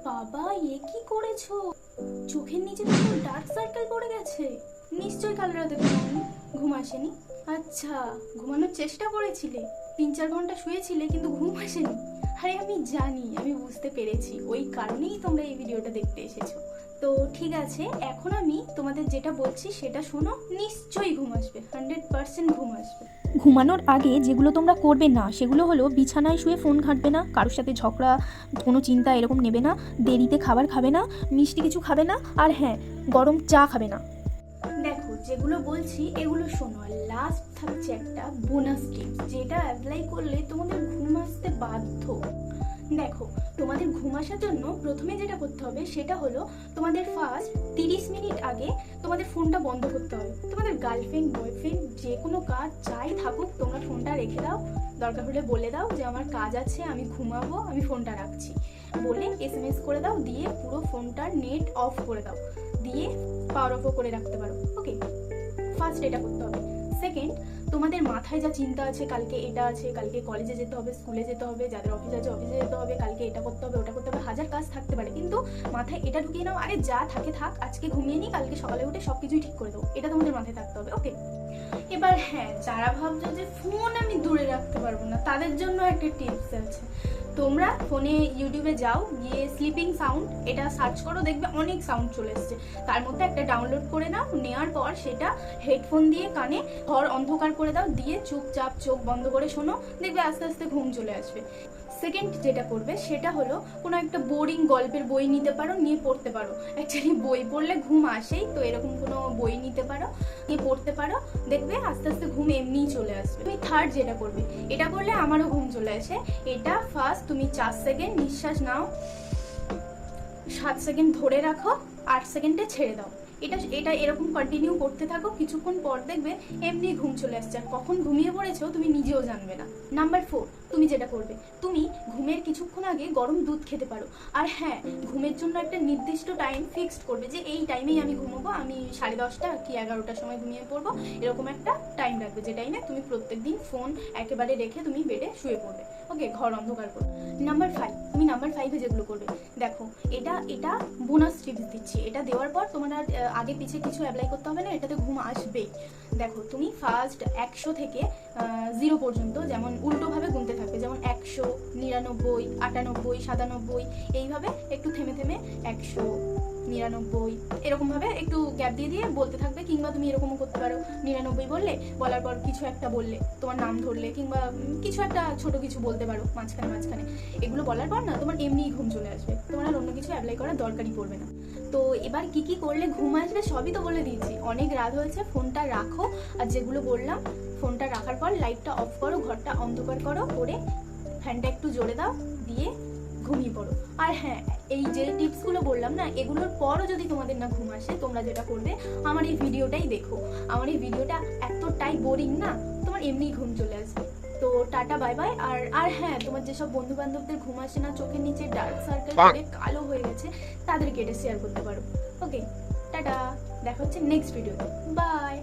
বাবা, এ কি করেছো? চোখের নিচে তো ডার্ক সার্কেল পড়ে গেছে। নিশ্চয়ই কাল রাতে ঘুম আসেনি। আচ্ছা, ঘুমানোর চেষ্টা করেছিলে, 3-4 ঘন্টা শুয়েছিলে কিন্তু ঘুম আসেনি। আরে আমি জানি, আমি বুঝতে পেরেছি, ওই কারণেই তোমরা এই ভিডিওটা দেখতে এসেছো। তো ঠিক আছে, এখন আমি তোমাদের যেটা বলছি সেটা শোনো, নিশ্চয়ই ঘুম আসবে, 100% ঘুম আসবে। ঘুমানোর আগে যেগুলো তোমরা করবে না সেগুলো হলো বিছানায় শুয়ে ফোন ঘাঁটবে না, কারোর সাথে ঝগড়া, কোনো চিন্তা এরকম নেবে না, দেরিতে খাবার খাবে না, মিষ্টি কিছু খাবে না, আর হ্যাঁ, গরম চা খাবে না। দেখো, যেগুলো বলছি এগুলো শোনো। আর লাস্ট থাকছে একটা বোনাস টিপস, যেটা অ্যাপ্লাই করলে তোমাদের ঘুম আসতে বাধ্য। দেখো, তোমাদের ঘুম আসার জন্য প্রথমে যেটা করতে হবে সেটা হলো তোমাদের ফার্স্ট 30 মিনিট আগে তোমাদের ফোনটা বন্ধ করতে হবে। তোমাদের গার্লফ্রেন্ড, বয়ফ্রেন্ড, যে কোনো কাজ যাই থাকুক, তোমরা ফোনটা রেখে দাও। দরকার হলে বলে দাও যে আমার কাজ আছে, আমি ঘুমাবো, আমি ফোনটা রাখছি বলে SMS করে দাও। দিয়ে পুরো ফোনটার নেট অফ করে দাও, দিয়ে পাওয়ার অফও করে রাখতে পারো। ওকে, ফার্স্ট এটা করতে হবে। সেকেন্ড, তোমাদের মাথায় যা চিন্তা আছে, কালকে এটা আছে, কালকে কলেজে যেতে হবে, স্কুলে যেতে হবে, যাদের অফিস আছে অফিসে যেতে হবে, কালকে এটা করতে হবে, ওটা করতে হবে, হাজার কাজ থাকতে পারে, কিন্তু মাথায় এটা ঢুকিয়ে নাও, আরে যা থাকে থাক, আজকে ঘুমিয়ে নিই, কালকে সকালে উঠে সবকিছুই ঠিক করে দেবো। এটা তোমাদের মাথায় থাকতে হবে। ওকে, এবার হ্যাঁ, যারা ভাবছো যে ফোন আমি দূরে রাখতে পারবো না, তাদের জন্য একটা টিপস আছে। তোমরা ফোনে ইউটিউবে যাও, গিয়ে স্লিপিং সাউন্ড এটা সার্চ করো, দেখবে অনেক সাউন্ড চলে এসছে। তার মধ্যে একটা ডাউনলোড করে নাও, নেওয়ার পর সেটা হেডফোন দিয়ে কানে ঘর অন্ধকার করে দাও, দিয়ে চুপচাপ চোখ বন্ধ করে শোনো, দেখবে আস্তে আস্তে ঘুম চলে আসবে। সেকেন্ড যেটা করবে সেটা হলো কোনো একটা বোরিং গল্পের বই নিতে পারো, নিয়ে পড়তে পারো। অ্যাকচুয়ালি বই পড়লে ঘুম আসেই, তো এরকম কোনো বই নিতে পারো, নিয়ে পড়তে পারো, দেখবে আস্তে আস্তে ঘুম এমনিই চলে আসবে। তুমি থার্ড যেটা করবে, এটা করলে আমারও ঘুম চলে আসে। এটা ফার্স্ট তুমি 4 সেকেন্ড নিঃশ্বাস নাও, 7 সেকেন্ড ধরে রাখো, 8 সেকেন্ডে ছেড়ে দাও। এটা এটা এরকম কন্টিনিউ করতে থাকো, কিছুক্ষণ পর দেখবে এমনি ঘুম চলে আসছে, আর কখন ঘুমিয়ে পড়েছো তুমি নিজেও জানবে না। নাম্বার 4, তুমি যেটা করবে, তুমি ঘুমের কিছুক্ষণ আগে গরম দুধ খেতে পারো। আর হ্যাঁ, ঘুমের জন্য একটা নির্দিষ্ট টাইম ফিক্সড করবে, যে এই টাইমেই আমি ঘুমোবো, আমি 10:30 কি 11টার সময় ঘুমিয়ে পড়বো, এরকম একটা টাইম রাখবে, যে টাইমে তুমি প্রত্যেকদিন ফোন একেবারে রেখে তুমি বেডে শুয়ে পড়বে। ওকে, ঘর অন্ধকার করবে। নাম্বার 5, তুমি নাম্বার 5-এ যেগুলো করবে, দেখো এটা এটা বোনাস টিপস দিচ্ছি। এটা দেওয়ার পর তোমার আর আগে পিছে কিছু অ্যাপ্লাই করতে হবে না, এটাতে ঘুম আসবেই। দেখো, তুমি ফার্স্ট 100 থেকে 0 পর্যন্ত যেমন উল্টোভাবে গুনতে থাকবে, যেমন 100, 99, 98, 97, এইভাবে একটু থেমে থেমে 100, 99 এরকমভাবে একটু গ্যাপ দিয়ে দিয়ে বলতে থাকবে। কিংবা তুমি এরকমও করতে পারো, 99 বললে, বলার পর কিছু একটা বললে, তোমার নাম ধরলে, কিংবা কিছু একটা ছোট কিছু বলতে পারো মাঝখানে মাঝখানে। এগুলো বলার পর না তোমার এমনিই ঘুম চলে আসবে, তোমার আর অন্য কিছু অ্যাপ্লাই করার দরকারই পড়বে না। তো এবার কি কি করলে ঘুম আসবে সবই তো বলে দিয়েছি। অনেক রাত হয়েছে, ফোনটা রাখো, আর যেগুলো বললাম, ফোনটা রাখার পর লাইটটা অফ করো, ঘরটা অন্ধকার করো, করে ফ্যানটা একটু জোরে দাও, দিয়ে ঘুমিয়ে পড়ো। আর হ্যাঁ, এই যে টিপসগুলো বললাম না, এগুলোর পরও যদি তোমাদের না ঘুম আসে, তোমরা যেটা করবে, আমার এই ভিডিওটাই দেখো। আমার এই ভিডিওটা এতটাই বোরিং না, তোমার এমনিই ঘুম চলে আসবে। তো টাটা, বাই বাই। আর আর হ্যাঁ, তোমার যেসব বন্ধু বান্ধবদের ঘুম আসে না, চোখের নিচে ডার্ক সার্কেল করে কালো হয়ে গেছে, তাদেরকে এটা শেয়ার করতে পারো। ওকে, টাটা, দেখা হচ্ছে নেক্সট ভিডিওতে। বাই।